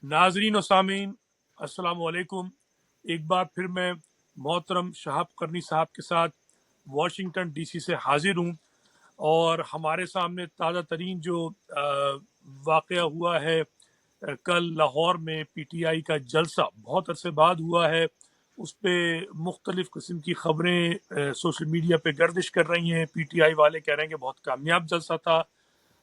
नाजरीन और सामीन, अस्सलाम वालेकुम। एक बार फिर मैं मोहतरम शहाब करनी साहब के साथ वाशिंगटन डीसी से हाजिर हूँ और हमारे सामने ताज़ा तरीन जो वाक़या हुआ है, कल लाहौर में पीटीआई का जलसा बहुत अरसे बाद हुआ है। उस पर मुख्तलिफ़ किस्म की ख़बरें सोशल मीडिया पे गर्दिश कर रही हैं। पीटीआई वाले कह रहे हैं कि बहुत कामयाब जलसा था।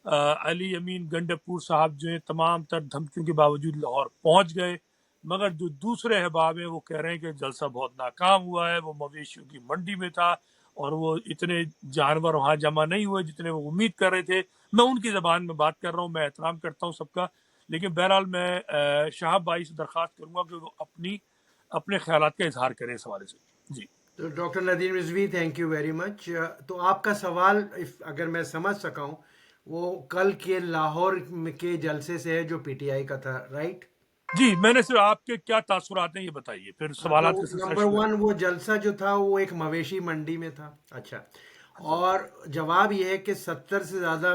अली अमीन गंडकपुर साहब जो हैं तमाम तर धमकियों के बावजूद लाहौर पहुंच गए, मगर जो दूसरे अहबाब हैं वो कह रहे हैं कि जलसा बहुत नाकाम हुआ है। वो मवेशियों की मंडी में था और वो इतने जानवर वहाँ जमा नहीं हुए जितने वो उम्मीद कर रहे थे। मैं उनकी ज़बान में बात कर रहा हूँ, मैं एहतराम करता हूँ सबका, लेकिन बहरहाल मैं शाहब भाई से दरख्वास्त करूँगा कि वो अपने ख्यालात का इजहार करें इस हवाले से। जी तो doctor Nadeem Rizvi, thank you very much. तो आपका सवाल, अगर मैं समझ सका हूँ, वो कल के लाहौर के जलसे से है जो पीटीआई का था, राइट? जी, मैंने सिर्फ आपके क्या तासुरात हैं ये बताइए, फिर हाँ, तो सवालात का सिलसिला नंबर शुरू वन, करेंगे। वो जलसा जो था वो एक मवेशी मंडी में था। अच्छा। और जवाब ये है कि 70 से ज़्यादा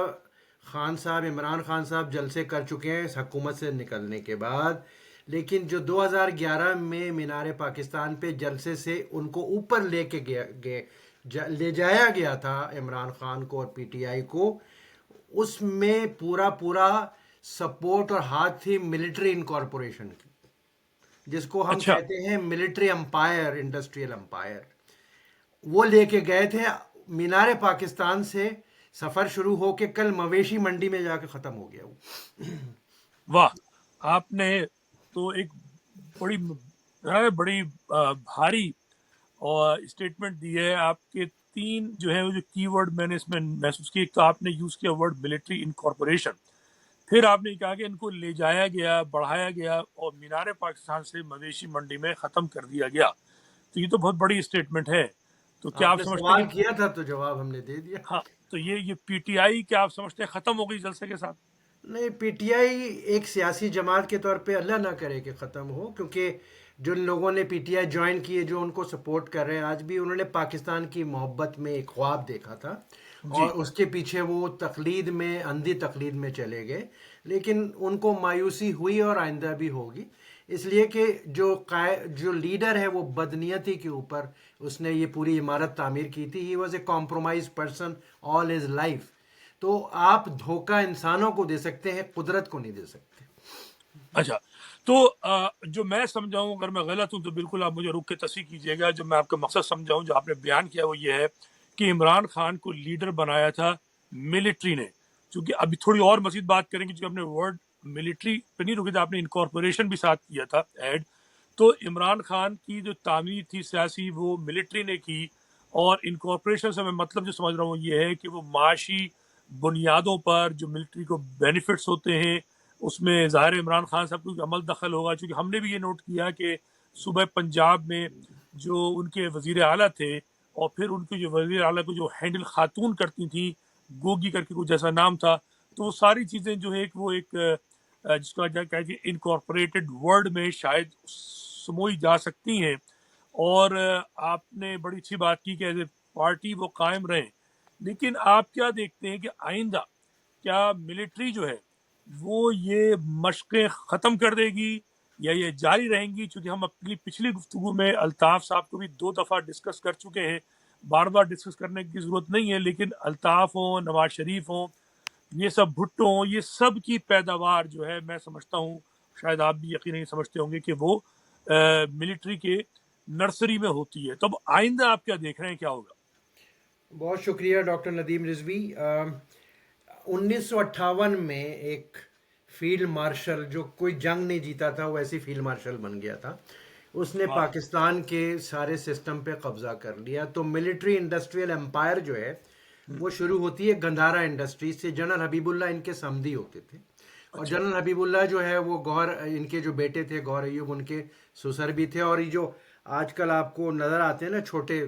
खान साहब, इमरान खान साहब जलसे कर चुके हैं इस हुकूमत से निकलने के बाद। लेकिन जो 2011 में मीनार पाकिस्तान पे जलसे से उनको ऊपर लेके ले जाया गया था इमरान खान को और पीटीआई को, उसमें पूरा पूरा सपोर्ट और हाथ थी मिलिट्री इनकॉर्पोरेशन की, जिसको हम अच्छा, कहते हैं मिलिट्री एम्पायर, इंडस्ट्रियल एम्पायर। वो लेके गए थे मीनार पाकिस्तान से। सफर शुरू होके कल मवेशी मंडी में जाके खत्म हो गया वो। वाह! आपने तो एक बड़ी बड़ी भारी और स्टेटमेंट दी है। आपके 3 जो है वो जो कीवर्ड मैंने इसमें महसूस किए, एक तो आपने यूज़ किया वर्ड मिलिट्री इनकॉर्पोरेशन, फिर आपने कहा कि इनको ले जाया गया, बढ़ाया गया और मीनार पाकिस्तान से मवेशी मंडी में ख़त्म कर दिया गया। तो ये तो बहुत बड़ी स्टेटमेंट है। तो क्या आप आपने समझते हैं सवाल कि किया था तो जवाब हमने दे दिया। हाँ, तो ये पीटीआई क्या आप समझते हैं ख़त्म हो गई जलसे के साथ? नहीं, पीटीआई एक सियासी जमात के तौर पे अल्लाह ना करे कि ख़त्म हो, क्योंकि जिन लोगों ने पीटीआई ज्वाइन किए, जो उनको सपोर्ट कर रहे हैं आज भी, उन्होंने पाकिस्तान की मोहब्बत में एक ख्वाब देखा था और जी, उसके पीछे वो तकलीद में, अंधी तकलीद में चले गए। लेकिन उनको मायूसी हुई और आइंदा भी होगी, इसलिए कि जो लीडर है वो बदनीयती के ऊपर उसने ये पूरी इमारत तामीर की थी। He was a compromise person all his life. तो आप धोखा इंसानों को दे सकते हैं, कुदरत को नहीं दे सकते। अच्छा। तो जो मैं समझाऊँ, अगर मैं गलत हूँ तो बिल्कुल आप मुझे रोक के तस्हीह कीजिएगा। जो मैं आपका मकसद समझाऊँ, जो आपने बयान किया वो ये है कि इमरान खान को लीडर बनाया था मिलिट्री ने। चूँकि अभी थोड़ी और मज़ीद बात करेंगे, चूँकि आपने वर्ड मिलिट्री पे नहीं रुके थे, आपने इनकॉर्पोरेशन भी साथ किया था ऐड। तो इमरान खान की जो तामीर थी सियासी वो मिलिट्री ने की, और इनकॉर्पोरेशन से मैं मतलब जो समझ रहा हूँ ये है कि वो माशी बुनियादों पर जो मिलिट्री को बेनिफिट्स होते हैं उसमें ज़ाहिर इमरान खान साहब को अमल दखल होगा। चूँकि हमने भी ये नोट किया कि सुबह पंजाब में जो उनके वज़ीर आला थे और फिर उनके जो वज़ीर आला को जो हैंडल खातून करती थी, गोगी करके कुछ ऐसा नाम था, तो वो सारी चीज़ें जो है वो एक जिसको कहें इनकॉर्पोरेटेड वर्ड में शायद समोई जा सकती हैं। और आपने बड़ी अच्छी बात की कि एज ए पार्टी वो कायम रहें, लेकिन आप क्या देखते हैं कि आइंदा क्या मिलिट्री जो है वो ये मशक़ें ख़त्म कर देगी या ये जारी रहेंगी? चूँकि हम अपनी पिछली गुफ्तगू में अल्ताफ़ साहब को भी 2 दफ़ा डिस्कस कर चुके हैं, बार-बार डिस्कस करने की ज़रूरत नहीं है, लेकिन अल्ताफ़ हों, नवाज़ शरीफ हों, ये सब भुट्टो हों, ये सब की पैदावार जो है मैं समझता हूँ, शायद आप भी यकीनन समझते होंगे कि वो मिलिट्री के नर्सरी में होती है। तो अब आइंदा आप क्या देख रहे हैं, क्या होगा? बहुत शुक्रिया डॉक्टर नदीम रिजवी। 1958 में एक फील्ड मार्शल, जो कोई जंग नहीं जीता था, वो ऐसी फील्ड मार्शल बन गया था। उसने वाह! पाकिस्तान के सारे सिस्टम पे कब्जा कर लिया। तो मिलिट्री इंडस्ट्रियल एम्पायर जो है हुँ, वो शुरू होती है गंदारा इंडस्ट्रीज से। जनरल हबीबुल्ला इनके समधी होते थे। और अच्छा, जनरल हबीबुल्ला जो है वो गौर, इनके जो बेटे थे गौर अयूब, उनके ससुर भी थे। और ये जो आजकल आपको नज़र आते हैं ना छोटे,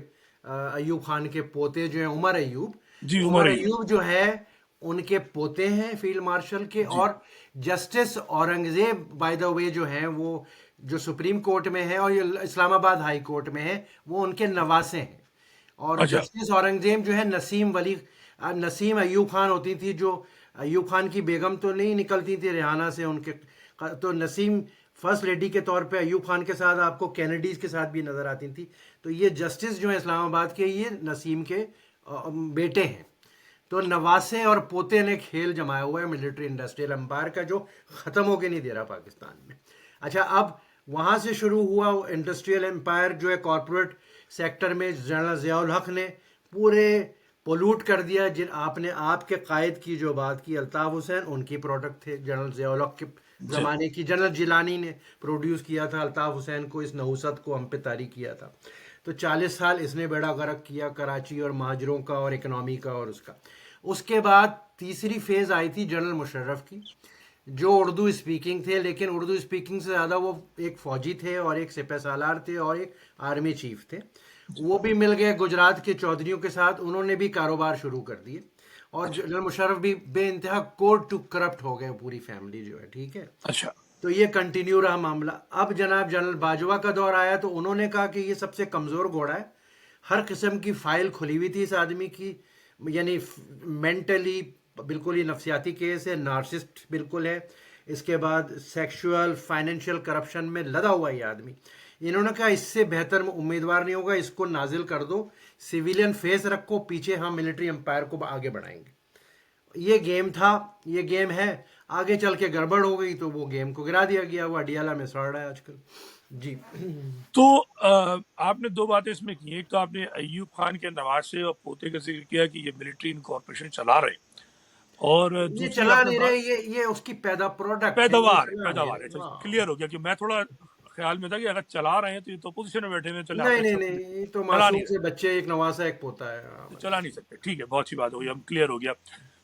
अयूब खान के पोते जो हैं, उमर अयूब, जी, उमर उमर अय्यूब। अयूब जो है उनके पोते हैं फील्ड मार्शल के। जी, और justice Aurangzeb by the way जो हैं, वो जो सुप्रीम कोर्ट में है और ये इस्लामाबाद हाई कोर्ट में है, वो उनके नवासे हैं। और अच्छा, जस्टिस औरंगजेब जो है नसीम अयूब खान होती थी, जो अयूब खान की बेगम तो नहीं निकलती थी रेहाना से उनके, तो नसीम फर्स्ट लेडी के तौर पे अयूब खान के साथ आपको कैनेडीज के साथ भी नजर आती थी। तो ये जस्टिस जो है इस्लामाबाद के, ये नसीम के बेटे हैं। तो नवासे और पोते ने खेल जमाया हुआ है मिलिट्री इंडस्ट्रियल एम्पायर का, जो ख़त्म होके नहीं दे रहा पाकिस्तान में। अच्छा, अब वहाँ से शुरू हुआ इंडस्ट्रियल एम्पायर जो है कॉरपोरेट सेक्टर में, जनरल ज़ियाउल हक ने पूरे पोल्यूट कर दिया। जिन आपने आपके कायद की जो बात की, अल्ताफ़ हुसैन उनकी प्रोडक्ट थे, जनरल ज़ियाउल हक के जी ज़माने की। जनरल जिलानी ने प्रोड्यूस किया था अल्ताफ़ हुसैन को, इस नहुसत को हम पे तारी किया था। तो 40 साल इसने बेड़ा गर्क किया कराची और महाजरों का और इकनॉमी का और उसका। उसके बाद तीसरी फेज़ आई थी जनरल मुशर्रफ की, जो उर्दू स्पीकिंग थे, लेकिन उर्दू स्पीकिंग से ज़्यादा वो एक फ़ौजी थे और एक सिपह सालार थे और एक आर्मी चीफ थे। वो भी मिल गए गुजरात के चौधरियों के साथ, उन्होंने भी कारोबार शुरू कर दिए। और अच्छा जनरल मुशर्रफ भी बे इंतहा कोर्ट टू करप्ट हो गए, पूरी फैमिली जो है, ठीक है। अच्छा तो ये कंटिन्यू रहा मामला। अब जनाब जनरल बाजवा का दौर आया, तो उन्होंने कहा कि ये सबसे कमज़ोर घोड़ा है। हर किस्म की फाइल खुली हुई थी इस आदमी की, यानी मेंटली बिल्कुल ही नफसियाती केस है, नार्सिस्ट बिल्कुल है। इसके बाद सेक्सुअल फाइनेंशियल करप्शन में लदा हुआ ये आदमी। इन्होंने कहा इससे बेहतर उम्मीदवार नहीं होगा, इसको नाजिल कर दो, सिविलियन फेस रखो, पीछे हम मिलिट्री एम्पायर को आगे बढ़ाएंगे। ये गेम था, ये गेम है। आगे चल के गड़बड़ हो गई तो वो गेम को गिरा दिया गया। वो अडियाला में सड़ रहा है आजकल। जी। तो आपने दो बातें इसमें की। एक तो आपने अयूब खान के नवासे और पोते का जिक्र किया कि ये मिलिट्री इनकॉर्पोरेशन चला रहे, और ये दूसरी चला आपने नहीं बात रहे, ये उसकी पैदा प्रोडक्ट है, ये पैदावार है, चला नहीं पैदावार है। रहे। अच्छा, हाँ। क्लियर हो गया कि मैं थोड़ा ख्याल में था कि अगर चला रहे हैं तो ये तो पोजीशन में बैठे हुए हैं, चले नहीं आपने नहीं सब कुछ नहीं, ये तो चला नहीं मासूम रहे, से बच्चे, एक नवासा एक पोता है। हाँ तो भाई। चला नहीं सकते। ठीक है, बहुत सी बात हो गई, हम क्लियर हो गया।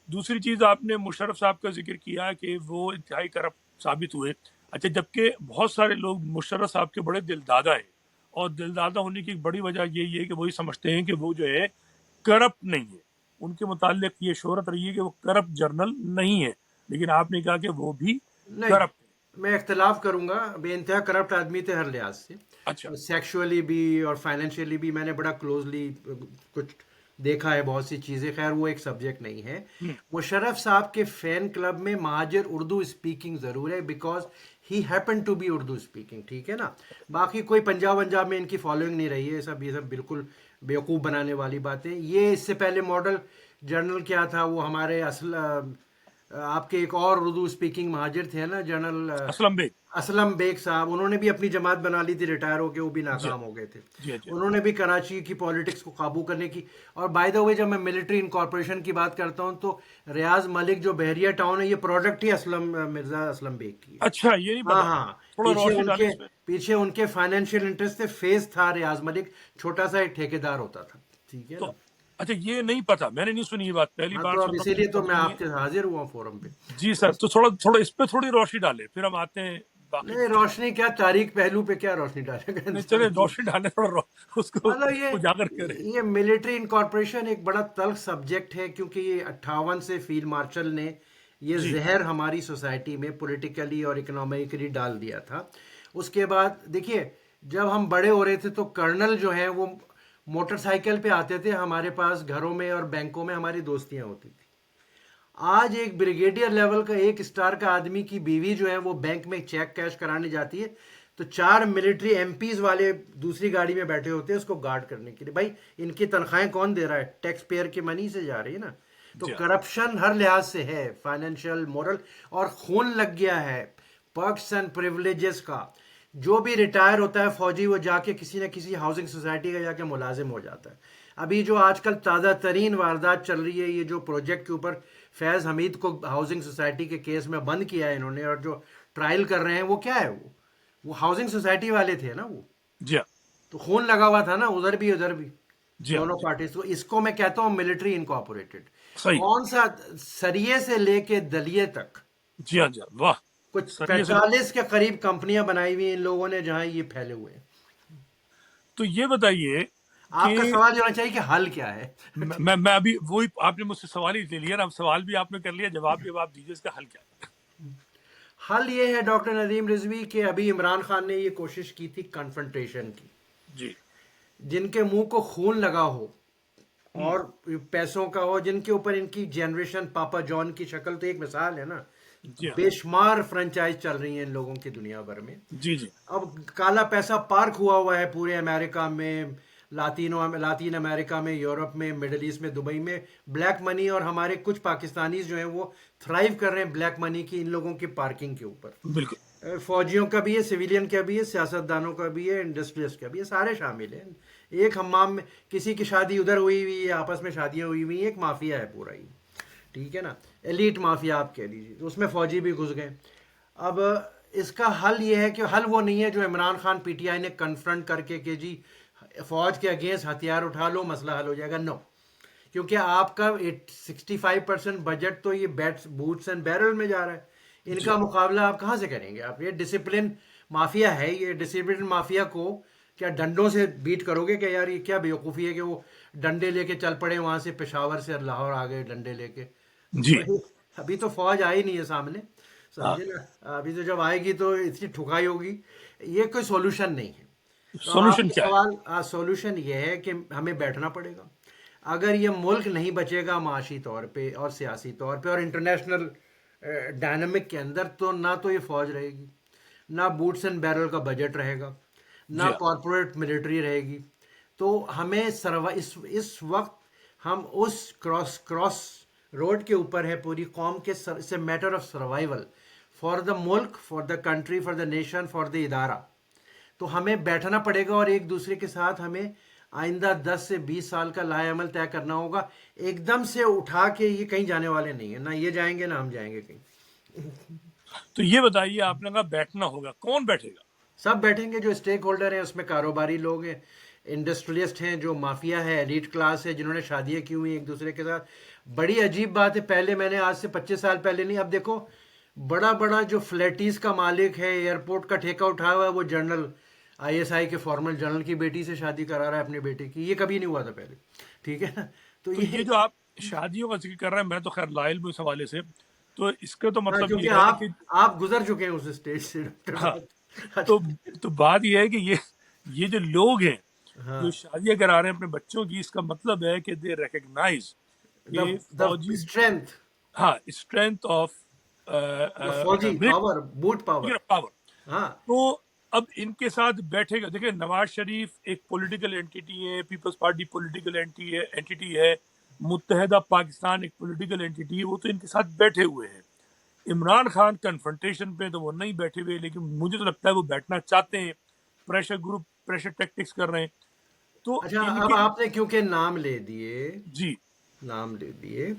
दूसरी चीज आपने मुशर्रफ साहब का जिक्र किया कि वो इंतहाई करप्ट साबित हुए। अच्छा, जबकि बहुत सारे लोग मुशर्रफ साहब के बड़े दिलदादा हैं, और दिलदादा होने की एक बड़ी वजह यही है कि वही समझते हैं कि वो जो है करप्ट नहीं है। उनके मुतालिक ये शोहरत रही है कि वो करप्ट जर्नल नहीं है, लेकिन आपने कहा कि वो भी नहीं, करप्ट है। मैं इख्तलाफ करूंगा। बेइंतहा करप्ट आदमी थे हर लिहाज से, अच्छा सेक्सुअली भी और फाइनेंशियली भी। मैंने बड़ा क्लोजली कुछ देखा है, बहुत सी चीज़ें। खैर वो एक सब्जेक्ट नहीं है। हम्म, मुशर्रफ साहब के फ़ैन क्लब में महाजिर उर्दू स्पीकिंग ज़रूर है, because he happen to be Urdu speaking, ठीक है ना। बाकी कोई पंजाब पंजाब में इनकी फॉलोइंग नहीं रही है। ये सब बिल्कुल बेवकूफ़ बनाने वाली बातें। ये इससे पहले मॉडल जनरल क्या था, वो हमारे असल आपके एक और उर्दू स्पीकिंग महाजिर थे ना, जनरल असलम बेग। असलम बेग साहब। उन्होंने भी अपनी जमात बना ली थी, रिटायर होके वो भी जी नाकाम हो गए थे। जी जी। उन्होंने भी कराची की पॉलिटिक्स को काबू करने की। और बाय द वे, जब मैं मिलिट्री इनकॉर्पोरेशन की बात करता हूँ, तो रियाज मलिक जो बहरिया टाउन है, ये प्रोडक्ट ही असलम मिर्जा असलम बेग की है। अच्छा, ये नहीं हाँ पता था, हाँ। थोड़ा पीछे रोशनी डालें उनके इस पे। पीछे उनके फाइनेंशियल इंटरेस्ट थे। फेस था रियाज मलिक, छोटा सा एक ठेकेदार होता था, ठीक है तो ना। अच्छा, ये नहीं पता, मैंने नहीं सुनी ये बात, पहली हाँ, बार तो अब सुन रहा हूँ, इसीलिए मुझे तो पता मैं नहीं है। आपके हाजिर हुआ फोरम पे। जी सर, तो थोड़ा थोड़ा इस पे थोड़ी रोशनी डालें, फिर हम आते हैं बाकी नहीं, गुफ्तगू। रोशनी क्या, तारीख पहलू पे क्या रोशनी डालेगा नहीं इंसान चले, की। रोशनी डालें थोड़ा, उसको मतलब उजागर करें। ये मिलिट्री इनकॉर्पोरेशन एक बड़ा तल्ख सब्जेक्ट है, क्योंकि ये 58 से फील्ड मार्शल ने ये जी जहर हमारी सोसाइटी में पॉलिटिकली और इकोनॉमिकली डाल दिया था। उसके बाद देखिए, जब हम बड़े हो रहे थे तो कर्नल जो है वो मोटरसाइकिल पे आते थे हमारे पास, घरों में और बैंकों में हमारी दोस्तियां होती थी। आज एक ब्रिगेडियर लेवल का, एक स्टार का आदमी की बीवी जो है वो बैंक में चेक कैश कराने जाती है, तो 4 मिलिट्री एमपीज वाले दूसरी गाड़ी में बैठे होते हैं उसको गार्ड करने के लिए। भाई, इनकी तनख्वाहें कौन दे रहा है? टैक्स पेयर के मनी से जा रही है ना। तो जी हाँ, करप्शन हर लिहाज से है, फाइनेंशियल, मोरल, और खून लग गया है पर्क्स एंड प्रिविलेजेस का। जो भी रिटायर होता है फौजी, वो जाके किसी न किसी हाउसिंग सोसाइटी का जाके मुलाजिम हो जाता है। अभी जो आजकल ताज़ा तरीन वारदात चल रही है, ये जो प्रोजेक्ट के ऊपर फैज़ हमीद को हाउसिंग सोसाइटी के केस में बंद किया है इन्होंने, और जो ट्रायल कर रहे हैं, वो क्या है? वो हाउसिंग सोसाइटी वाले थे ना वो। जी हाँ, तो खून लगा हुआ था ना, उधर भी उधर भी, जी हाँ, दोनों जी पार्टी। तो इसको मैं कहता हूँ मिलिट्री इनकॉर्पोरेटेड। सही। कौन सा, सरिये से लेके दलिये तक, जी हाँ, जी हाँ, वाह। कुछ सर ये से, 45 के करीब कंपनियां बनाई हुई हैं इन लोगों ने, जहां ये फैले हुए हैं। तो ये बताइए आपका कि सवाल ये होना चाहिए कि हल क्या है। मैं अभी वही, आपने मुझसे सवाल ही ले लिया ना, अब सवाल भी आपने कर लिया, जवाब भी अब आप दीजिए, इसका हल क्या है। हल ये है डॉक्टर नदीम रिजवी के, अभी इमरान खान ने ये कोशिश की थी कन्फ्रंटेशन की। जी जिनके मुंह को खून लगा हो, और पैसों का हो, जिनके ऊपर इनकी जनरेशन पापा जॉन की शक्ल तो एक मिसाल है ना। जी हाँ। बेशुमार फ्रेंचाइज चल रही हैं इन लोगों की दुनिया भर में। जी जी। अब काला पैसा पार्क हुआ हुआ है पूरे अमेरिका में, लातीन अमेरिका में, यूरोप में, मिडल ईस्ट में, दुबई में। ब्लैक मनी, और हमारे कुछ पाकिस्तानीज जो हैं वो थ्राइव कर रहे हैं ब्लैक मनी की इन लोगों की पार्किंग के ऊपर। बिल्कुल। फौजियों का भी है, सिविलियन का भी है, सियासतदानों का भी है, इंडस्ट्रियलिस्ट का भी है, सारे शामिल हैं। एक हमाम में किसी की शादी उधर हुई हुई है, आपस में शादियां हुई हुई हैं, एक माफिया है पूरा ही। ठीक है ना, एलीट माफिया आप कह लीजिए, तो उसमें फौजी भी घुस गए। अब इसका हल ये है कि हल वो नहीं है जो इमरान खान पीटीआई ने कन्फ्रंट करके कि जी फौज के अगेंस्ट हथियार उठा लो मसला हल हो जाएगा। नो, क्योंकि आपका 65% बजट तो ये बैट्स बूट्स एंड बैरल में जा रहा है। जी इनका मुकाबला आप कहाँ से करेंगे? आप ये डिसिप्लिन माफिया है, ये डिसिप्लिन माफिया को क्या डंडों से बीट करोगे? क्या यार, ये क्या बेवकूफ़ी है कि वो डंडे लेके चल पड़े वहां से, पेशावर से लाहौर आ गए डंडे लेके। जी। भाई, अभी तो फौज आई नहीं है सामने, हाँ। समझे ना। अभी तो जब आएगी तो इतनी ठुकाई होगी। ये कोई सॉल्यूशन नहीं है। तो सॉल्यूशन आपके क्या है? सवाल, सॉल्यूशन ये है कि हमें बैठना पड़ेगा। अगर ये मुल्क नहीं बचेगा माशी तौर पे और सियासी तौर पे और इंटरनेशनल डायनामिक के अंदर, तो ना तो ये फौज रहेगी, ना बूट्स एंड बैरल का बजट रहेगा, जी ना हाँ। कॉरपोरेट मिलिट्री रहेगी। तो हमें इस वक्त हम उस क्रॉस क्रॉस रोड के ऊपर है पूरी कौम के। It's a matter of survival for the मुल्क, for the country, for the nation, for the इदारा। तो हमें बैठना पड़ेगा और एक दूसरे के साथ हमें आइंदा 10 से 20 साल का लाएअमल तय करना होगा। एकदम से उठा के ये कहीं जाने वाले नहीं है, ना ये जाएंगे ना हम जाएंगे कहीं। तो ये बताइए, आपने कहा बैठना होगा, कौन बैठेगा? सब बैठेंगे जो स्टेक होल्डर हैं उसमें, कारोबारी लोग हैं, इंडस्ट्रियलिस्ट हैं, जो माफिया है, एलीट क्लास है, जिन्होंने शादियां की हुई एक दूसरे के साथ। बड़ी अजीब बात है, पहले मैंने आज से 25 साल पहले नहीं, अब देखो बड़ा बड़ा जो फ्लैटीज का मालिक है, एयरपोर्ट का ठेका उठाया हुआ है, वो जनरल आईएसआई के फॉर्मल जनरल की बेटी से शादी करा रहा है अपने बेटे की। ये कभी नहीं हुआ था पहले। ठीक है ना। तो तो ये ये, जो आप शादियों का जिक्र कर रहे हैं, मैं तो खैर लाइल हूँ इस हवाले से। तो इसका तो हाँ, मतलब क्योंकि ये है कि आप गुजर चुके हैं उस स्टेज से, डॉक्टर हाँ, साहब। तो अच्छा। बात ये है कि ये जो लोग हैं जो हाँ, शादियां करा रहे हैं अपने बच्चों की, इसका मतलब है कि दे रिकग्नाइज द कि द फौजी, स्ट्रेंथ, हाँ, स्ट्रेंथ ऑफ द फौजी military power, boot power. Power. हाँ, तो अब इनके साथ बैठेगा, देखिए नवाज शरीफ एक पॉलिटिकल एंटिटी है, पीपल्स पार्टी पॉलिटिकल एंटिटी है, मुत्तहदा पाकिस्तान एक पॉलिटिकल एंटिटी है, वो तो इनके साथ बैठे हुए हैं। इमरान खान कन्फ्रंटेशन पे तो वो नहीं बैठे हुए, लेकिन मुझे तो लगता है वो बैठना चाहते हैं। प्रेशर ग्रुप, प्रेशर टैक्टिक्स कर रहे हैं। तो अच्छा, अब इनके, आपने क्योंकि नाम ले दिए, जी नाम ले दिए,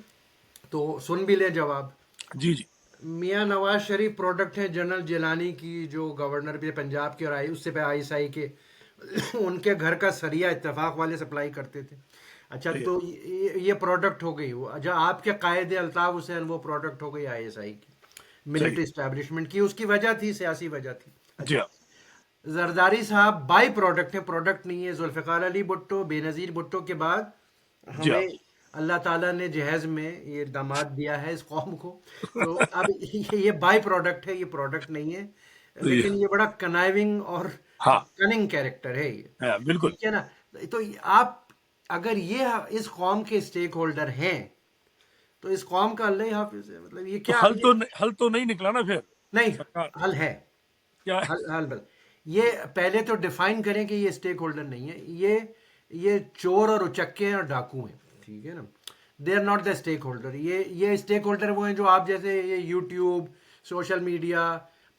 तो सुन भी ले जवाब। जी जी मियां नवाज शरीफ प्रोडक्ट है जनरल जिलानी की, जो गवर्नर भी पंजाब के और आई उससे पे आईएसआई के उनके घर का सरिया इत्तेफाक वाले सप्लाई करते थे। अच्छा, सही है। तो ये प्रोडक्ट हो गई वो। अच्छा, आपके कायदे अल्ताफ हुसैन वो प्रोडक्ट हो गई आईएसआई की, सही मिलिट्री इस्टेब्लिशमेंट की। उसकी वजह थी, सियासी वजह थी। है। जी अच्छा, हाँ। जरदारी साहब बाई प्रोडक्ट है, प्रोडक्ट नहीं है। जुल्फ़िकार अली भुट्टो, बेनज़ीर भुट्टो के बाद जी हाँ। हमें अल्लाह ताला ने जहेज़ में ये दामाद दिया है इस कौम को। तो अब ये बाई प्रोडक्ट है, ये प्रोडक्ट नहीं है। तो लेकिन ये बड़ा कनाइविंग और हाँ, कनिंग कैरेक्टर है ये। हाँ, बिल्कुल। ठीक है ना। तो आप अगर ये इस कौम के स्टेक होल्डर हैं, तो इस कौम का अल्लाह ही हाफिज है। मतलब ये तो क्या हल ये, तो हल तो नहीं निकला ना फिर नहीं, सरकार। हल है। क्या है? हल बल ये पहले तो डिफाइन करें कि ये स्टेक होल्डर नहीं है। ये चोर और उचक्के हैं और डाकू हैं। ठीक है ना। They are not the stakeholder. ये स्टेक होल्डर वो हैं जो आप जैसे ये यूट्यूब, सोशल मीडिया,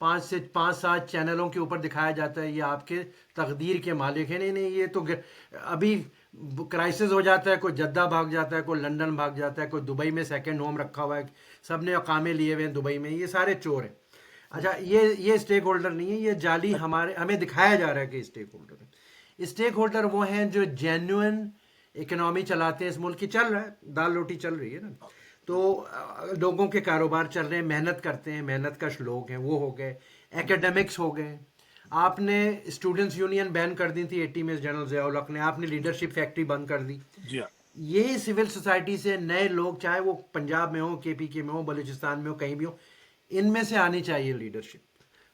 5 से 5 7 चैनलों के ऊपर दिखाया जाता है ये आपके तकदीर के मालिक हैं। नहीं नहीं, ये तो अभी क्राइसिस हो जाता है, कोई जद्दा भाग जाता है, कोई लंदन भाग जाता है, कोई दुबई में सेकंड होम रखा हुआ है, सब ने अकामे लिए हुए हैं दुबई में, ये सारे चोर हैं। अच्छा, ये स्टेक होल्डर नहीं है, ये जाली हमारे हमें दिखाया जा रहा है कि स्टेक होल्डर है। स्टेक होल्डर वो हैं जो जेन्युइन इकोनॉमी चलाते हैं इस मुल्क की। चल रहा है, दाल रोटी चल रही है ना। तो लोगों के कारोबार चल रहे हैं, मेहनत करते हैं, मेहनत कश लोग हैं, वो हो गए। एकेडमिक्स हो गए। आपने स्टूडेंट्स यूनियन बैन कर दी थी 80 में जनरल ज़ियाउल हक ने, आपने लीडरशिप फैक्ट्री बंद कर दी। जी हाँ। यही सिविल सोसाइटी से नए लोग, चाहे वो पंजाब में हो, केपीके में हो, बलूचिस्तान में हो, कहीं भी हो, इनमें से आनी चाहिए लीडरशिप।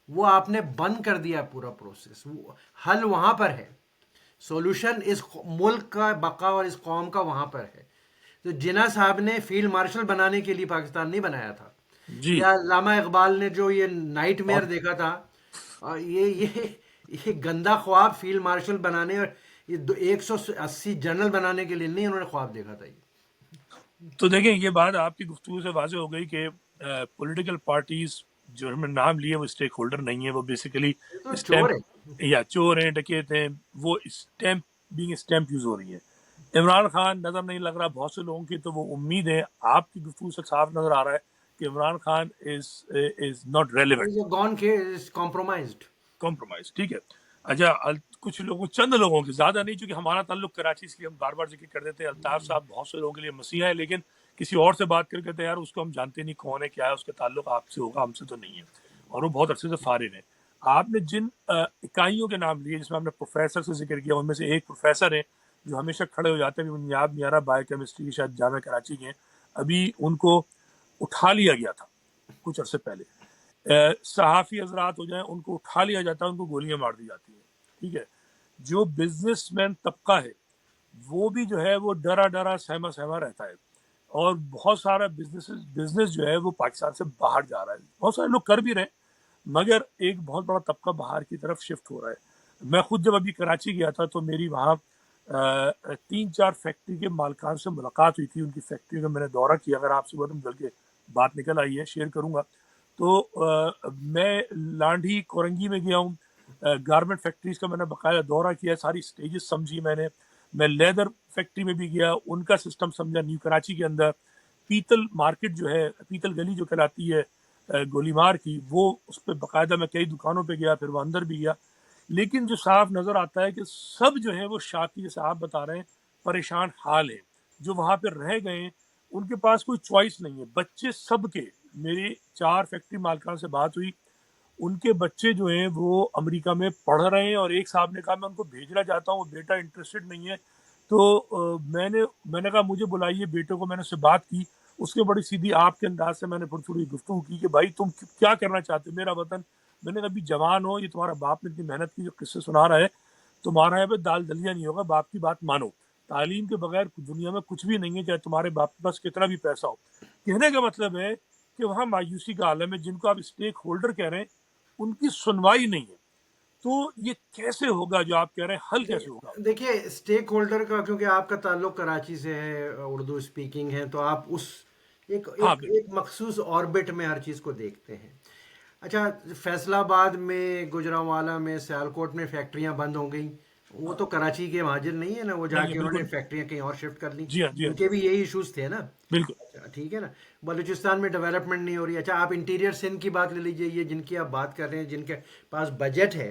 वो आपने बंद कर दिया पूरा प्रोसेस। हल वहां पर है सॉल्यूशन इस मुल्क का बका और इस कौम का वहां पर है। तो जिन्ना साहब ने फील्ड मार्शल बनाने के लिए पाकिस्तान नहीं बनाया था, जी। या लामा इकबाल ने जो ये नाइटमेयर और देखा था, ये गंदा ख्वाब फील्ड मार्शल बनाने और ये 180 जनरल बनाने के लिए नहीं उन्होंने ख्वाब देखा था। ये तो देखें, ये बात आपकी गुफ्तगू से वाज़ेह हो गई कि पॉलिटिकल पार्टीज जो हमने नाम लिए वो स्टेक होल्डर नहीं है, वो बेसिकली ये तो स्टैम्प चोर है। या चोर हैं, डकैत हैं, वो स्टैम्प बीइंग स्टैम्प यूज हो रही है। इमरान खान नजर नहीं लग रहा बहुत से लोगों की, तो वो उम्मीद है, आपकी गुफ्तगू से साफ नजर आ रहा है कि Imran Khan is not relevant, gone के कॉम्प्रोमाइज्ड। कॉम्प्रोमाइज। ठीक है। अच्छा, कुछ लोगों, चंद लोगों के, ज्यादा नहीं, चूंकि हमारा ताल्लुक कराची से हम बार बार जिक्र कर देते हैं, अल्ताफ साहब बहुत से लोगों के लिए मसीहा है, लेकिन किसी और से बात करके तो यार उसको हम जानते नहीं कौन है, क्या है, उसका ताल्लुक आपसे होगा, हमसे तो नहीं है, और वो बहुत अरसे से फारिग है। आपने जिन इकाइयों के नाम लिए, जिसमें आपने प्रोफेसर से जिक्र किया, उनमें से एक प्रोफेसर है जो हमेशा खड़े हो जाते हैं, बुनियाद मियारा बायोकेमिस्ट्री की, शायद जामिया कराची के हैं, अभी उनको उठा लिया गया था कुछ अरसे पहले। सहाफ़ी हजरात हो जाएं, उनको उठा लिया जाता है, उनको गोलियां मार दी जाती हैं। ठीक है। जो बिजनेसमैन तबका है वो भी जो है वो डरा डरा सहमा सहमा रहता है, और बहुत सारा बिजनेस जो है वो पाकिस्तान से बाहर जा रहा है। बहुत सारे लोग कर भी रहे हैं, मगर एक बहुत बड़ा तबका बाहर की तरफ शिफ्ट हो रहा है। मैं खुद जब अभी कराची गया था तो मेरी वहाँ 3-4 फैक्ट्री के मालकान से मुलाकात हुई थी, उनकी फैक्ट्री का मैंने दौरा किया। अगर आपसे बोलूँ, बल्कि बात निकल आई है, शेयर करूँगा। तो मैं लांढी कोरंगी में गया हूँ, गारमेंट फैक्ट्रीज का मैंने बकाया दौरा किया, सारी स्टेजेस समझी मैंने। मैं लेदर फैक्ट्री में भी गया, उनका सिस्टम समझा न्यू कराची के अंदर। पीतल मार्केट जो है, पीतल गली जो कहलाती है गोलीमार की, वो उस पर बाकायदा मैं कई दुकानों पे गया, फिर वो अंदर भी गया। लेकिन जो साफ नज़र आता है कि सब जो है वो शाकी, जैसे आप बता रहे हैं, परेशान हाल है। जो वहाँ पे रह गए हैं, उनके पास कोई चॉइस नहीं है। बच्चे सबके, मेरे 4 फैक्ट्री मालकान से बात हुई, उनके बच्चे जो हैं वो अमेरिका में पढ़ रहे हैं, और एक साहब ने कहा मैं उनको भेजना चाहता हूँ, वो बेटा इंटरेस्टेड नहीं है। तो मैंने कहा मुझे बुलाइए बेटे को। मैंने उससे बात की, उसके बड़ी सीधी आपके अंदाज से मैंने थोड़ी गुफ्तगू की कि भाई तुम क्या करना चाहते हो, मेरा वतन। मैंने कहा अभी जवान हो, ये तुम्हारा बाप ने इतनी मेहनत की, जो किस्से सुना रहा है, तुम्हारा यहाँ पे दाल दलिया नहीं होगा, बाप की बात मानो। तालीम के बगैर दुनिया में कुछ भी नहीं है, चाहे तुम्हारे बाप के पास कितना भी पैसा हो। कहने का मतलब है कि वहाँ मायूसी का आलम है। जिनको आप स्टेक होल्डर कह रहे हैं, उनकी सुनवाई नहीं है। तो ये कैसे होगा जो आप कह रहे हैं, हल कैसे होगा? देखिए, स्टेक होल्डर का, क्योंकि आपका ताल्लुक कराची से है, उर्दू स्पीकिंग है, तो आप उस एक हाँ, एक एक मखसूस ऑर्बिट में हर चीज़ को देखते हैं। अच्छा, फैसलाबाद में, गुजरांवाला में, सियालकोट में फैक्ट्रियां बंद हो गई, वो तो कराची के महाजिर नहीं है ना, वो नहीं है, जाके उन्होंने बिल्कुल। फैक्ट्रियां कहीं और शिफ्ट कर ली। जी हाँ, जी हाँ, जी उनके हाँ, भी यही इश्यूज थे ना। बिल्कुल। अच्छा, ठीक है ना। बलूचिस्तान में डेवलपमेंट नहीं हो रही। अच्छा, आप इंटीरियर सिंध की बात ले लीजिए, ये जिनकी आप बात कर रहे हैं, जिनके पास बजट है,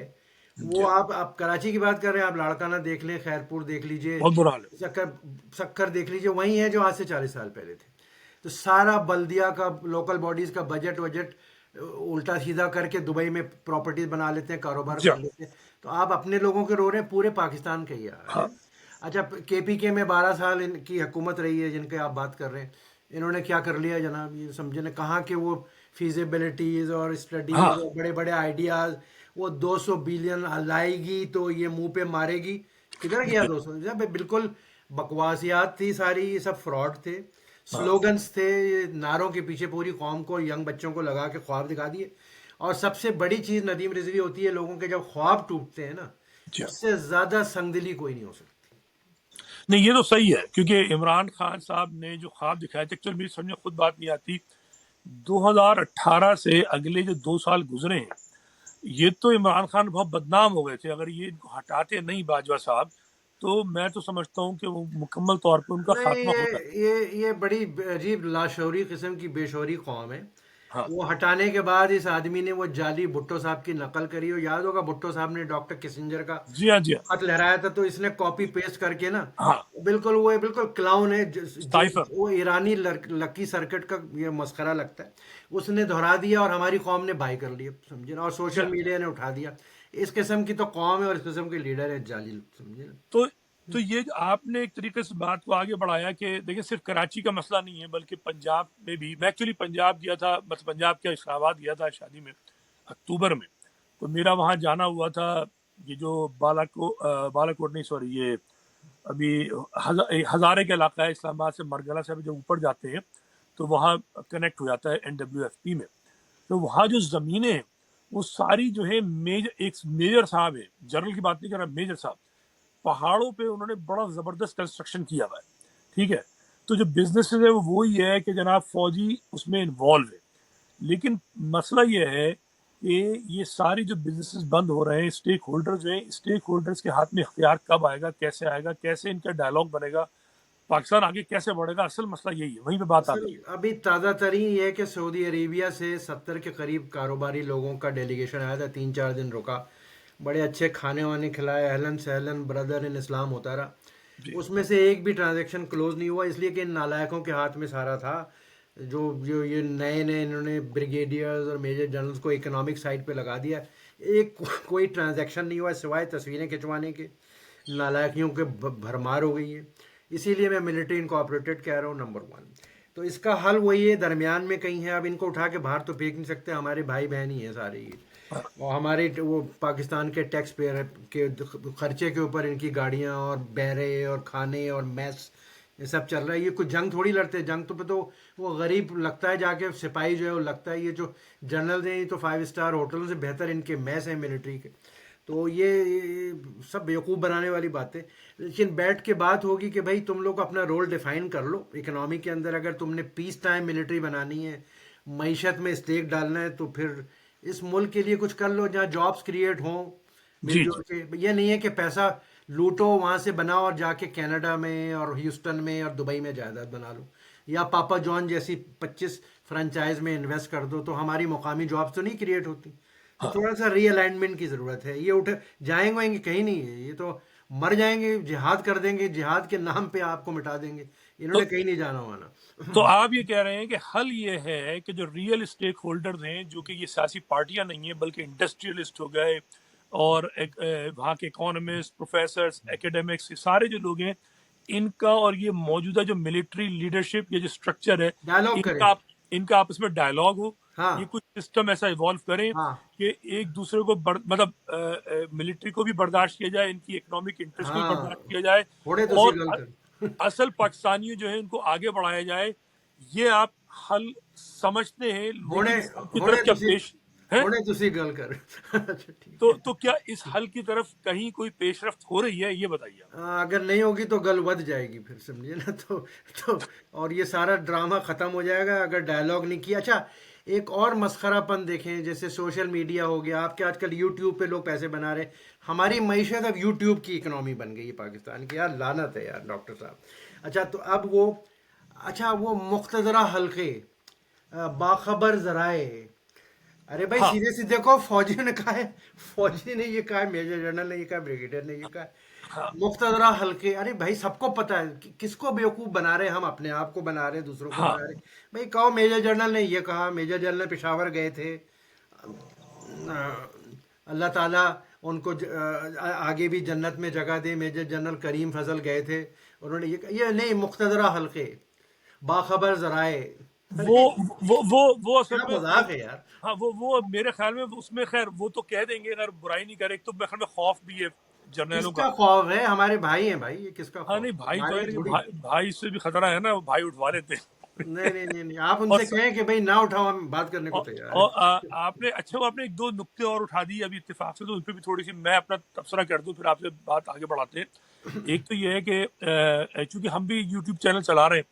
वो जी हाँ, आप कराची की बात कर रहे हैं, आप लाड़काना देख लें, खैरपुर देख लीजिए, बहुत बुरा हाल है। सक्कर सक्कर देख लीजिए, वही है जो आज से 40 साल पहले थे। तो सारा बल्दिया का, लोकल बॉडीज का बजट वजट उल्टा सीधा करके दुबई में प्रॉपर्टीज बना लेते हैं, कारोबार जी कर हाँ, लेते हैं। तो आप अपने लोगों के रो रहे हैं, पूरे पाकिस्तान का ये हाल है। हाँ, अच्छा, केपीके में 12 साल इनकी हुकूमत रही है, जिनके आप बात कर रहे हैं, इन्होंने क्या कर लिया जनाब, ये समझे ना। कहाँ के वो फिजिबिलिटीज और स्टडीज हाँ, और बड़े बड़े आइडियाज, वो 200 बिलियन लाएगी तो ये मुंह पे मारेगी, किधर गया जी 200? जब बिल्कुल बकवासियात थी सारी, ये सब फ्रॉड थे, हाँ, स्लोगन्स थे, ये नारों के पीछे पूरी कौम को, यंग बच्चों को लगा के ख्वाब दिखा दिए। और सबसे बड़ी चीज़ नदीम रिजवी होती है, लोगों के जब ख्वाब टूटते हैं ना, जी हाँ। उससे ज़्यादा संगदिली कोई नहीं हो सकती। नहीं, ये तो सही है, क्योंकि इमरान खान साहब ने जो ख्वाब दिखाए थे, एक्चुअली मेरी समझ में खुद बात नहीं आती। 2018 से अगले जो 2 साल गुजरे हैं, ये तो इमरान खान बहुत बदनाम हो गए थे। अगर ये इनको हटाते नहीं बाजवा साहब, तो मैं तो समझता हूँ कि वो मुकम्मल तौर पे उनका नहीं, खात्मा होता है। ये बड़ी अजीब लाशौरी किस्म की बेशौरी कौम है। हाँ, वो हटाने के बाद इस आदमी ने वो जाली भुट्टो साहब की नकल करी, और याद होगा भुट्टो साहब ने डॉक्टर किसिंजर का जी हाँ, जी हाँ, खत लहराया था, तो इसने कॉपी पेस्ट करके ना, हाँ, बिल्कुल वो बिल्कुल क्लाउन है, जो साइफर। वो ईरानी लकी सर्किट का ये मस्खरा लगता है, उसने दोहरा दिया और हमारी कौम ने बाई कर लिया, समझे ना, और जी सोशल हाँ। मीडिया ने उठा दिया। इस किस्म की तो कौम है, और इस किस्म के लीडर है जाली, समझे ना। तो ये जो आपने एक तरीके से बात को आगे बढ़ाया कि देखिए, सिर्फ कराची का मसला नहीं है, बल्कि पंजाब में भी। मैं एक्चुअली पंजाब गया था, मतलब पंजाब के इस्लामाबाद गया था शादी में, अक्टूबर में। तो मेरा वहाँ जाना हुआ था ये जो बालाकोट नहीं, सॉरी, ये अभी हजारे का इलाका है, इस्लामाबाद से मरगला से अभी जब ऊपर जाते हैं तो वहाँ कनेक्ट हो जाता है NWFP में। तो वहाँ जो ज़मीनें हैं वो सारी जो है एक मेजर साहब है, जनरल की बात नहीं कर रहा, मेजर साहब, पहाड़ों पे उन्होंने बड़ा ज़बरदस्त कंस्ट्रक्शन किया हुआ है। ठीक है, तो जो बिजनेस है वो वही है कि जनाब फौजी उसमें इन्वॉल्व है, लेकिन मसला ये है कि ये सारी जो बिजनेसेस बंद हो रहे हैं, स्टेक होल्डर्स जो हैं, स्टेक होल्डर्स के हाथ में इख्तियार कब आएगा, कैसे इनका डायलॉग बनेगा, पाकिस्तान आगे कैसे बढ़ेगा, असल मसला यही है, वहीं पे बात असल आती है। अभी ताज़ा तरीन ये है कि सऊदी अरेबिया से 70 के करीब कारोबारी लोगों का डेलीगेशन आया था, 3-4 दिन रुका, बड़े अच्छे खाने वाने खिलाए, अहलन सहलन ब्रदर इन इस्लाम होता रहा। जी। उसमें से एक भी ट्रांजैक्शन क्लोज नहीं हुआ, इसलिए कि इन नालायकों के हाथ में सारा था। जो जो ये नए नए इन्होंने ब्रिगेडियर्स और मेजर जनरल्स को इकोनॉमिक साइड पे लगा दिया, एक कोई ट्रांजैक्शन नहीं हुआ सिवाय तस्वीरें खिंचवाने के। नालायकियों के भरमार हो गई है। इसीलिए मैं मिलिट्री इनकॉर्पोरेटेड कह रहा हूँ, नंबर 1। तो इसका हल वही है, दरमियान में कहीं है। अब इनको उठा के बाहर तो फेंक नहीं सकते, हमारे भाई बहन ही हैं सारे ये। और हमारे वो पाकिस्तान के टैक्स पेयर के खर्चे के ऊपर इनकी गाड़ियाँ और बैरे और खाने और मैस ये सब चल रहा है। ये कुछ जंग थोड़ी लड़ते हैं, जंग तो पे तो वो गरीब लगता है जाके सिपाही जो है वो लगता है। ये जो जनरल हैं ये तो 5 स्टार होटलों से बेहतर इनके मैस हैं मिलिट्री के। तो ये सब बेवकूफ़ बनाने वाली बातें। लेकिन बैठ के बात होगी कि भाई तुम लोग अपना रोल डिफाइन कर लो इकोनॉमी के अंदर। अगर तुमने पीस टाइम मिलिट्री बनानी है, मईशत में स्टेक डालना है, तो फिर इस मुल्क के लिए कुछ कर लो जहाँ जॉब्स क्रिएट हों जी जी। मिलजुल के। ये नहीं है कि पैसा लूटो वहाँ से बनाओ और जाके कनाडा में और ह्यूस्टन में और दुबई में जायदाद बना लो, या पापा जॉन जैसी 25 फ्रेंचाइज में इन्वेस्ट कर दो, तो हमारी मुकामी जॉब्स तो नहीं क्रिएट होती। तो हाँ, थोड़ा सा रीअलाइनमेंट की ज़रूरत है। ये उठ जाएंगे कहीं नहीं है, ये तो मर जाएंगे, जिहाद कर देंगे, जिहाद के नाम पे आपको मिटा देंगे। तो इन्होंने कहीं नहीं जाना वाना। तो आप ये कह रहे हैं कि हल ये है कि जो रियल स्टेक होल्डर्स हैं, जो कि ये सियासी पार्टियां नहीं है बल्कि इंडस्ट्रियलिस्ट हो गए और वहाँ के इकोनॉमिस्ट, प्रोफेसर्स, एकेडमिक्स, ये सारे जो लोग हैं, इनका और ये मौजूदा जो मिलिट्री लीडरशिप, ये जो स्ट्रक्चर है, डायलॉग करें। इनका आपस में डायलॉग हो, ये हाँ। कुछ सिस्टम ऐसा इवॉल्व करें हाँ। कि एक दूसरे को मतलब मिलिट्री को भी बर्दाश्त किया जाए, इनकी इकोनॉमिक इंटरेस्ट को भी हाँ। बर्दाश्त किया जाए, थोड़े तो सी और गल कर। असल पाकिस्तानियों जो है उनको आगे बढ़ाया जाए। ये आप हल समझते हैं, होने लेकिन इस हल की तरफ होने क्या तुसी पेश है? होने तुसी गल कर। अच्छा ठीक है। तो क्या इस हल की तरफ कहीं कोई पेशरफ्त हो रही है, ये बताइए आप। अगर नहीं होगी तो गल बध जाएगी फिर, समझिए ना। तो और ये सारा ड्रामा खत्म हो जाएगा अगर डायलॉग नहीं किया। अच्छा, एक और मसखरापन देखें, जैसे सोशल मीडिया हो गया आपके, आजकल यूट्यूब पे लोग पैसे बना रहे हैं। हमारी मईशत अब यूट्यूब की इकोनॉमी बन गई है पाकिस्तान की। यार लानत है यार डॉक्टर साहब। अच्छा तो अब वो, अच्छा वो मुख्तदरा हल्के, बाखबर जराए, अरे भाई हाँ सीधे सीधे को फौजियों ने कहा है, फौजी ने ये कहा है, मेजर जनरल ने ये कहा है, ब्रिगेडियर ने ये कहा है, हाँ मुख्तदरा हल्के। अरे भाई सबको पता है किसको बेवकूफ़ बना रहे हैं हम, अपने आप को बना रहे हैं, दूसरों को हाँ। बना रहे हैं। भाई कहो मेजर जनरल ने ये कहा, मेजर जनरल पेशावर गए थे, अल्लाह ताला उनको आगे भी जन्नत में जगह दे। मेजर जनरल करीम फजल गए थे, उन्होंने ये नहीं, मुख्तदरा हल्के, बाखबर जराए। वो अरे वो असल क्या में मजाक है यार। हाँ, वो मेरे ख्याल में उसमें, खैर वो तो कह देंगे अगर बुराई नहीं करे, तो मेरे ख्याल में खौफ भी है जर्नैलों का। किसका खौफ है, हमारे भाई हैं भाई, ये किसका हाँ खौफ नहीं, है, भाई तो हमारे है, लेकिन थोड़ी। भाई से भी खतरा है ना, वो भाई उठवा लेते नहीं हैं। नहीं नहीं नहीं, आप और उनसे कहें कि भाई ना उठाओ, हम बात करने को तैयार और हैं। आपने, अच्छा वो आपने एक दो नुक्ते और उठा दिए अभी इत्तेफाक से, तो उन पर भी थोड़ी सी मैं अपना तबसरा कर दूं, फिर आपसे बात आगे बढ़ाते हैं। एक तो ये है कि चूंकि हम भी यूट्यूब चैनल चला रहे हैं,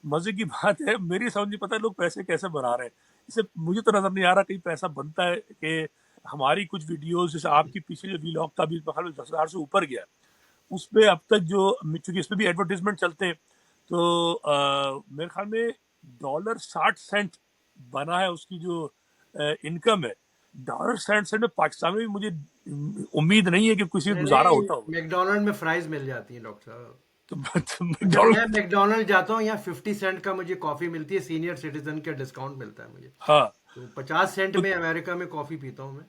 मजे की बात है, मेरी समझ नहीं पता लोग पैसे कैसे बना रहे हैं। इसे मुझे तो नजर नहीं आ रहा कहीं पैसा बनता है कि हमारी कुछ वीडियोस, जैसे आपकी पीछे जो वीलॉग था अभी 10,000 से ऊपर गया, उस पे अब तक जो, चूंकि इस पे भी एडवर्टीजमेंट चलते हैं, तो मेरे ख्याल में $60 बना है उसकी जो इनकम है। $60 में पाकिस्तान में भी मुझे उम्मीद नहीं है कि किसी का नहीं गुजारा नहीं, होता होगा। मैकडोनल्ड में फ्राइज मिल जाती हैं डॉक्टर साहब। तो जब मैकडॉनल्ड। मैं मैकडोनल्ड जाता हूँ यहाँ 50 सेंट का मुझे कॉफ़ी मिलती है, सीनियर सिटीजन का डिस्काउंट मिलता है मुझे। हाँ, तो 50 सेंट तो में अमेरिका में कॉफ़ी पीता हूँ मैं।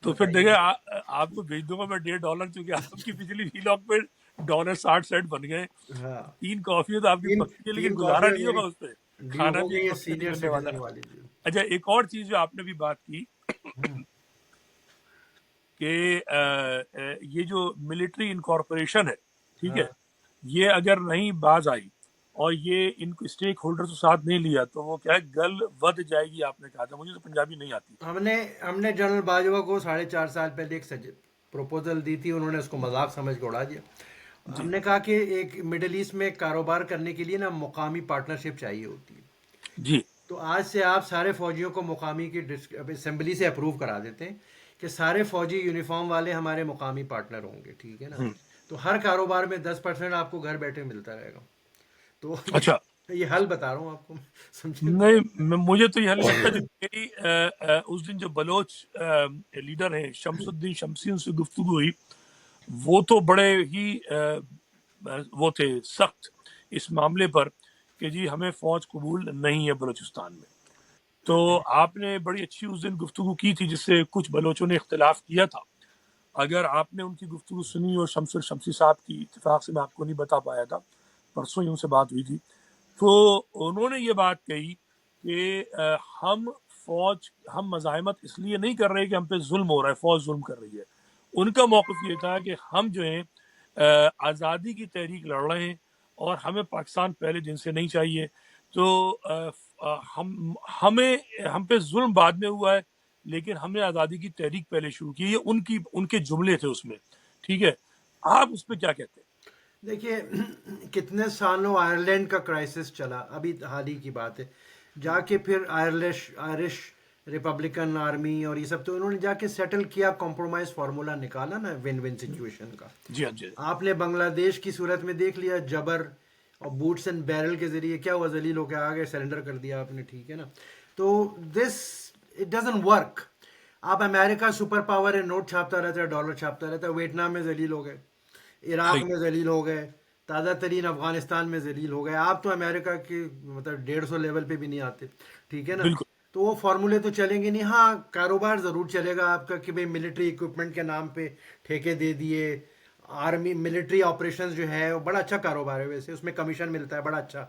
फिर देखिए, बताइए। आपको भेज दूंगा मैं $1.5, क्योंकि आपकी पिछली वीलॉग पे $60 बन गए। हाँ। 3 कॉफी तो आपकी तीन पक्की है, लेकिन तीन कॉफ़ी गुजारा और नहीं मेरी होगा उस पर, ड्यू खाना हो भी गई एक है, वक्त के लिए सीनियर मिलने वाला सिटीजन है। वाली। अच्छा, एक और चीज जो आपने भी बात की कि ये जो मिलिट्री इनकॉर्पोरेशन है, ठीक है, हाँ, ये अगर नहीं बाज आई और ये इन स्टेक होल्डर्स को साथ नहीं लिया तो वो क्या है, गल वध जाएगी। आपने कहा था, मुझे तो पंजाबी नहीं आती। हमने हमने जनरल बाजवा को 4.5 साल पहले एक प्रपोजल दी थी, उन्होंने उसको मजाक समझ के उड़ा दिया। जी हमने कहा कि एक मिडिल ईस्ट में कारोबार करने के लिए ना मुकामी पार्टनरशिप चाहिए होती है। जी। तो आज से आप सारे फौजियों को मुकामी की असेंबली से अप्रूव करा देते हैं कि सारे फौजी यूनिफॉर्म वाले हमारे मुकामी पार्टनर होंगे, ठीक है ना। हम्म। तो हर कारोबार में 10% आपको घर बैठे मिलता रहेगा। तो अच्छा। ये हल बता रहा हूँ आपको, समझे। नहीं, मुझे तो यह लगता है जो मेरी उस दिन जो बलोच लीडर हैं शमसुद्दीन शमसी, उनसे गुफ्तगू हुई, वो तो बड़े ही वो थे सख्त इस मामले पर कि जी हमें फौज कबूल नहीं है बलूचिस्तान में। तो आपने बड़ी अच्छी उस दिन गुफ्तगू की थी जिससे कुछ बलोचों ने इख्तिलाफ किया था। अगर आपने उनकी गुफ्तगू सुनी, और शमसुल शमसी साहब की इत्तेफाक से मैं आपको नहीं बता पाया था, परसों ही उनसे बात हुई थी, तो उन्होंने ये बात कही कि हम मज़ाहमत इसलिए नहीं कर रहे कि हम पे जुल्म हो रहा है, फौज जुल्म कर रही है। उनका मौक़िफ़ ये था कि हम जो हैं आज़ादी की तहरीक लड़ रहे हैं और हमें पाकिस्तान पहले दिन से नहीं चाहिए। तो हम पे जुल्म बाद में हुआ है, लेकिन हमने आज़ादी की तहरीक पहले शुरू की। ये उनके जुमले थे उसमें, ठीक है। आप उस पर क्या कहते हैं? देखिए, कितने सालों आयरलैंड का क्राइसिस चला, अभी हाल ही की बात है। जाके फिर आयरलिश आयरिश रिपब्लिकन आर्मी और ये सब, तो उन्होंने जाके सेटल किया, कॉम्प्रोमाइज फार्मूला निकाला ना विन विन सिचुएशन का। जी हाँ जी। आपने बांग्लादेश की सूरत में देख लिया, जबर और बूट्स एंड बैरल के जरिए क्या हुआ, जलील होकर आ गए, सरेंडर कर दिया आपने, ठीक है ना। तो दिस इट डजंट वर्क। आप अमेरिका सुपर पावर है, नोट छापता रहता है, डॉलर छापता रहता है, वियतनाम में जलील हो गए, इराक सही। में जलील हो गए, ताज़ा तरीन अफगानिस्तान में जलील हो गए। आप तो अमेरिका के मतलब 150 लेवल पे भी नहीं आते, ठीक है ना। बिल्कुल। तो वो फार्मूले तो चलेंगे नहीं। हाँ, कारोबार ज़रूर चलेगा आपका कि भाई मिलिट्री इक्विपमेंट के नाम पे ठेके दे दिए। आर्मी मिलिट्री ऑपरेशंस जो है वो बड़ा अच्छा कारोबार है, वैसे उसमें कमीशन मिलता है बड़ा अच्छा,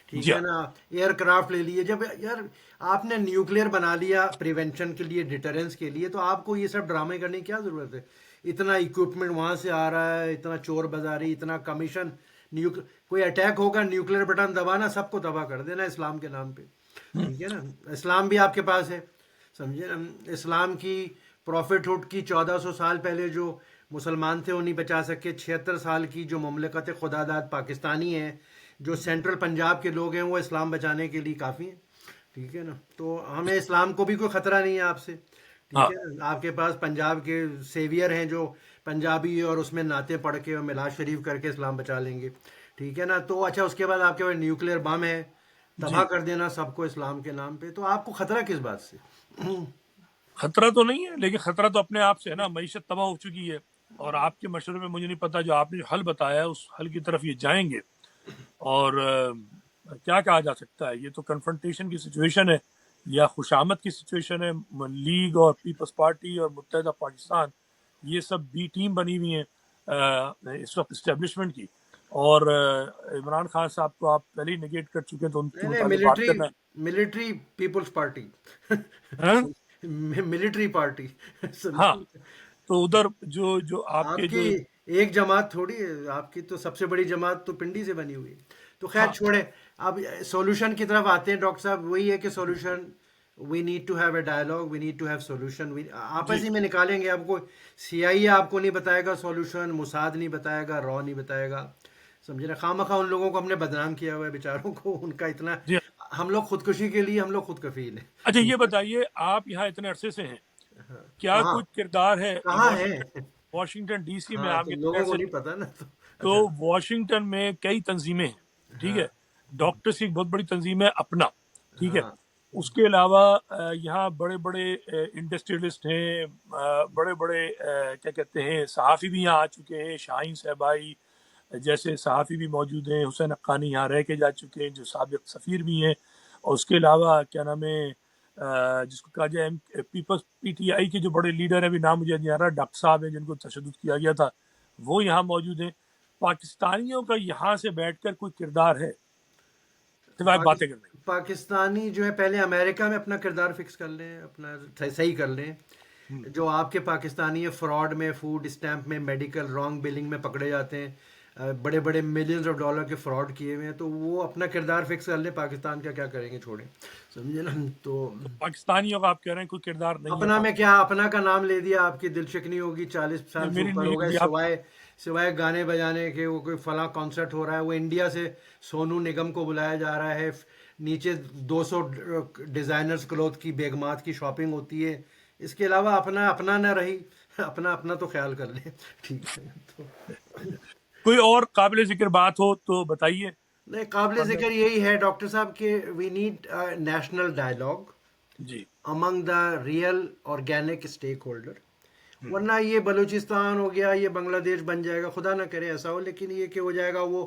ठीक जी है हाँ। ना। एयरक्राफ्ट ले लिए, जब यार आपने न्यूक्लियर बना लिया प्रिवेंशन के लिए, डिटरेंस के लिए, तो आपको ये सब ड्रामे करने की क्या ज़रूरत है। इतना इक्विपमेंट वहाँ से आ रहा है, इतना चोर बाजारी, इतना कमीशन। कोई अटैक होगा, न्यूक्लियर बटन दबाना, सबको तबाह कर देना इस्लाम के नाम पे, हम्म। ठीक है ना। इस्लाम भी आपके पास है, समझे ना। इस्लाम की प्रॉफिटहुड की 1400 साल पहले जो मुसलमान थे वो नहीं बचा सके। 76 साल की जो ममलकत खुदादाद पाकिस्तानी है, जो सेंट्रल पंजाब के लोग हैं, वो इस्लाम बचाने के लिए काफ़ी हैं, ठीक है ना। तो हमें इस्लाम को भी कोई ख़तरा नहीं है आपसे, ठीक हाँ। है ना। आपके पास पंजाब के सेवियर हैं जो पंजाबी और उसमें नाते पढ़ के और मिलाद शरीफ करके इस्लाम बचा लेंगे, ठीक है ना। तो अच्छा, उसके बाद आपके पास न्यूक्लियर बम है, तबाह जी। कर देना सबको इस्लाम के नाम पे। तो आपको खतरा किस बात से। खतरा तो नहीं है, लेकिन खतरा तो अपने आप से है ना, मईशत तबाह हो चुकी है। और आपके मशवरे में मुझे नहीं पता, जो आपने जो हल बताया है उस हल की तरफ ये जाएंगे। और क्या कहा जा सकता है, ये तो कन्फ्रंटेशन की सिचुएशन है या खुशामद की सिचुएशन है। लीग और पीपल्स पार्टी और मुत्तहदा पाकिस्तान, ये सब बी टीम बनी हुई हैं इस वक्त इस्टेब्लिशमेंट की। और इमरान खान साहब को आप पहले ही निगेट कर चुके हैं, तो उनके नहीं नहीं, मुताबिक बात मिलिट्री करना मिलिट्री पीपुल्स पार्टी। है। हाँ। Military party. हाँ, समझे। तो उधर जो जो आपके आपकी जो। एक जमात थोड़ी है, आपकी तो सबसे बड़ी जमात तो पिंडी से बनी हुई है। तो खैर हाँ छोड़े। अब सॉल्यूशन की तरफ आते हैं डॉक्टर साहब, वही है कि solution, we need to have a dialogue, we need to have solution, we आपस जी। ही में निकालेंगे। आपको सीआईए आपको नहीं बताएगा सॉल्यूशन, मुसाद नहीं बताएगा, रॉ नहीं बताएगा, समझे ना। खामखा उन लोगों को हमने बदनाम किया हुआ है बेचारों को, उनका इतना। जी। हम लोग खुदकुशी के लिए हम लोग खुद कफील हैं, अच्छा, ठीक ये है। बताइए, आप यहाँ इतने अरसे से हैं, क्या कहाँ कुछ किरदार है कहाँ है। वॉशिंगटन वॉशिंगटन डीसी में? हाँ, तो आपके इतने लोगों को अरसे। नहीं पता ना, तो तो अच्छा। वॉशिंगटन में कई तंजीमें हैं, ठीक है। हाँ डॉक्टर्स की एक बहुत बड़ी तंजीम है अपना, ठीक है। हाँ उसके अलावा यहाँ बड़े बड़े इंडस्ट्रियलिस्ट हैं, बड़े बड़े क्या कहते हैं, सहाफ़ी भी यहाँ आ चुके हैं, शाहीन सहबाई जैसे सहाफ़ी भी मौजूद हैं, हुसैन हक्कानी यहाँ रह के जा चुके हैं जो साबिक सफ़ीर भी हैं। और उसके अलावा क्या नाम है, जिसको कहा जाए पीपल्स पीटीआई के जो बड़े लीडर हैं, अभी नाम मुझे नहीं आ रहा, डॉक्टर साहब हैं जिनको तशद्दुद किया गया था, वो यहाँ मौजूद हैं। पाकिस्तानियों का यहाँ से बैठकर कोई किरदार है सिवाय बातें करने पाकिस्तानी जो है पहले अमेरिका में अपना किरदार फिक्स कर लें, अपना सही कर लें। जो आपके पाकिस्तानी है फ्रॉड में, फूड स्टैंप में, मेडिकल रॉन्ग बिलिंग में पकड़े जाते हैं, बड़े बड़े मिलियंस ऑफ डॉलर के फ्रॉड किए हुए हैं, तो वो अपना किरदार फिक्स कर ले, पाकिस्तान का क्या करेंगे, छोड़ें, समझे ना। तो तो पाकिस्तानियों का आप कह रहे हैं कोई किरदार नहीं है अपना में क्या, अपना का नाम ले दिया, आपकी दिल शिकनी होगी, 40 साल से मेरी ऊपर नहीं हो गए, होगी आप। सिवाय सिवाय गाने बजाने के, वो कोई फला कॉन्सर्ट हो रहा है, वो इंडिया से सोनू निगम को बुलाया जा रहा है, नीचे 200 डिजाइनर्स क्लोथ की बेगमात की शॉपिंग होती है, इसके अलावा अपना अपना ना रही, अपना अपना तो ख्याल कर ले। ठीक है, तो कोई और काबिल जिक्र बात हो तो बताइए। नहीं, काबिल वरना जिक्र यही है डॉक्टर साहब कि वी नीड नेशनल डायलॉग जी। Among the real organic stakeholder, वरना ये बलूचिस्तान हो गया, ये बांग्लादेश बन जाएगा, खुदा ना करे ऐसा हो, लेकिन ये कि हो जाएगा वो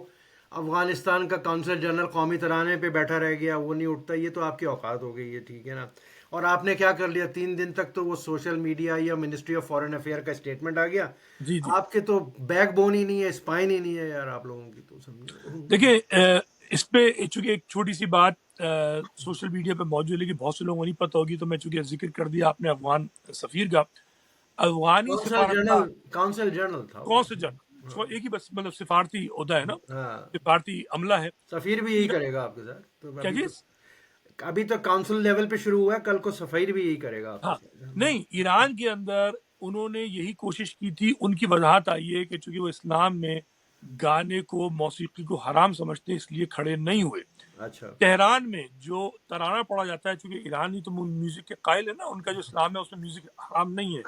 अफगानिस्तान का काउंसिल जनरल कौमी तराने पे बैठा रह गया, वो नहीं उठता, ये तो आपकी औकात हो गई है, ठीक है ना। और आपने क्या कर लिया, 3 दिन तक तो वो सोशल मीडिया या मिनिस्ट्री ऑफ फॉरेन अफेयर का स्टेटमेंट आ गया, जी जी। आपके तो बैकबोन ही नहीं है, स्पाइन ही नहीं है यार आप लोगों की, तो समझो। देखिए इस पे चूंकि एक छोटी सी बात सोशल मीडिया पे मौजूद है, लेकिन बहुत से लोगों को नहीं पता होगी, तो मैं चूंकि जिक्र कर दिया आपने अफगान सफीर का, अफगानी काउंसिल सिफारतखान, जनरल, काउंसिल जनरल था कौन वो। से जन, उसको एक ही बस मतलब सिफारती ओहदा है ना, हाँ, सिफारती अमला है। सफीर भी यही करेगा आपके साथ, तो क्या चीज? अभी तो काउंसिल लेवल पे शुरू हुआ है, कल को सफीर भी यही करेगा आपके हाँ, साथ। नहीं, ईरान के अंदर उन्होंने यही कोशिश की थी, उनकी वजाहत आई है कि चूंकि वो इस्लाम में गाने को, मौसीकी को हराम समझते हैं, इसलिए खड़े नहीं हुए। अच्छा। तेहरान में जो तराना पढ़ा जाता है, चूंकि ईरानी तो म्यूजिक के कायल है ना, उनका जो इस्लाम है उसमें म्यूजिक हराम नहीं है,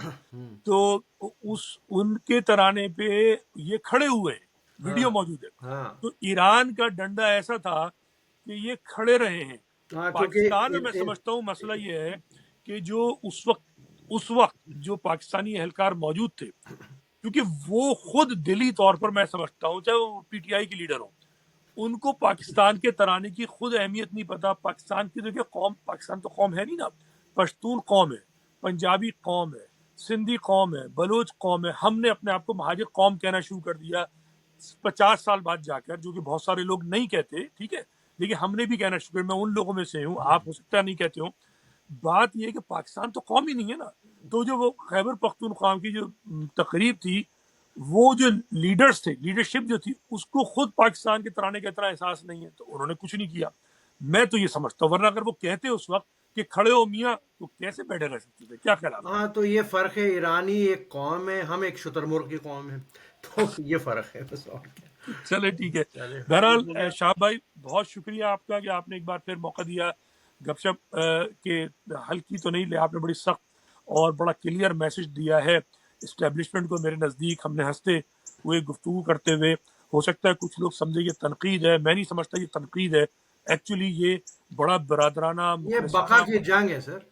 तो उस उनके तराने पे ये खड़े हुए हैं, वीडियो हाँ मौजूद है। हाँ तो ईरान का डंडा ऐसा था कि ये खड़े रहे हैं। हाँ, क्योंकि पाकिस्तान में मैं समझता हूँ मसला ये है कि जो उस वक्त जो पाकिस्तानी एहलकार मौजूद थे, क्योंकि वो खुद दिली तौर पर, मैं समझता हूँ, चाहे वो पीटीआई के लीडर हो, उनको पाकिस्तान के तराने की खुद अहमियत नहीं पता। पाकिस्तान की देखिए कौम, पाकिस्तान तो कौम है नहीं ना, पश्तून कौम है, पंजाबी कौम है, सिंधी कौम है, बलोच कौम है। हमने अपने आप को महाजिर कौम कहना शुरू कर दिया 50 साल बाद जाकर, जो कि बहुत सारे लोग नहीं कहते, ठीक है, लेकिन हमने भी कहना शुरू किया। मैं उन लोगों में से हूँ, आप हो सकता है नहीं कहते हो। बात यह है कि पाकिस्तान तो कौम ही नहीं है ना। तो जो वो खैबर पख्तूनख्वा की जो तकरीब थी, वो जो लीडर्स थे, लीडरशिप जो थी, उसको खुद पाकिस्तान के तराने का इतना एहसास नहीं है, तो उन्होंने कुछ नहीं किया। मैं तो ये समझता हूँ, वरना अगर वो कहते उस वक्त कि खड़े हो मियाँ, तो कैसे बैठे रह सकते थे? क्या ख्याल है आपका? हाँ, तो ये फर्क है, ईरानी एक कौम है, हम एक शुतुरमुर्ग की कौम है, तो ये फर्क है बस, और क्या। चले ठीक है। चले, बहरहाल ठीक हो गया। शाह भाई, बहुत शुक्रिया आपका कि आपने एक बार फिर मौका दिया गपशप के। हल्की तो नहीं ले, आपने बड़ी सख्त और बड़ा क्लियर मैसेज दिया है इस्टेब्लिशमेंट को। मेरे नज़दीक हमने हंसते हुए गुफ्तगू करते हुए, हो सकता है कुछ लोग समझे ये तनकीद है, मैं नहीं समझता ये तनकीद है। एक्चुअली ये बड़ा बरादराना ये बका मुखलिसाना की जंग है सर,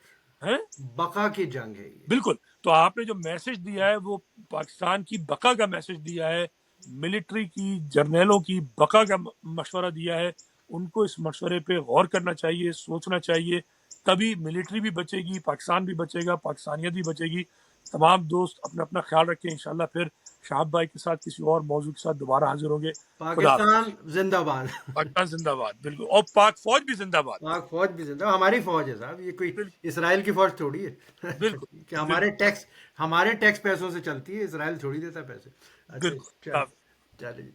है। बका की जंग है ये। बिल्कुल। तो आपने जो मैसेज दिया है वो पाकिस्तान की बका का मैसेज दिया है, मिलिट्री की, जर्नलों की बका का मशवरा दिया है। उनको इस मशवरे पे गौर करना चाहिए, सोचना चाहिए, तभी मिलिट्री भी बचेगी, पाकिस्तान भी बचेगा, पाकिस्तानियत भी बचेगी। तमाम दोस्त अपना अपना ख्याल रखें। इंशाल्लाह फिर शाहब भाई के साथ किसी और मौजू के साथ दोबारा हाजिर होंगे। खुदा हाफिज। पाकिस्तान जिंदाबाद। पाकिस्तान जिंदाबाद, बिल्कुल, और पाक फौज भी जिंदाबाद। पाक फौज भी जिंदा, हमारी फौज है साहब, ये कोई बिल्कुल इसराइल की फौज थोड़ी है। अच्छा, बिल्कुल कि बिल्कुल हमारे टैक्स पैसों से चलती है, इसराइल थोड़ी देता पैसे। अच्छा, बिल्कुल। चल, चलिए।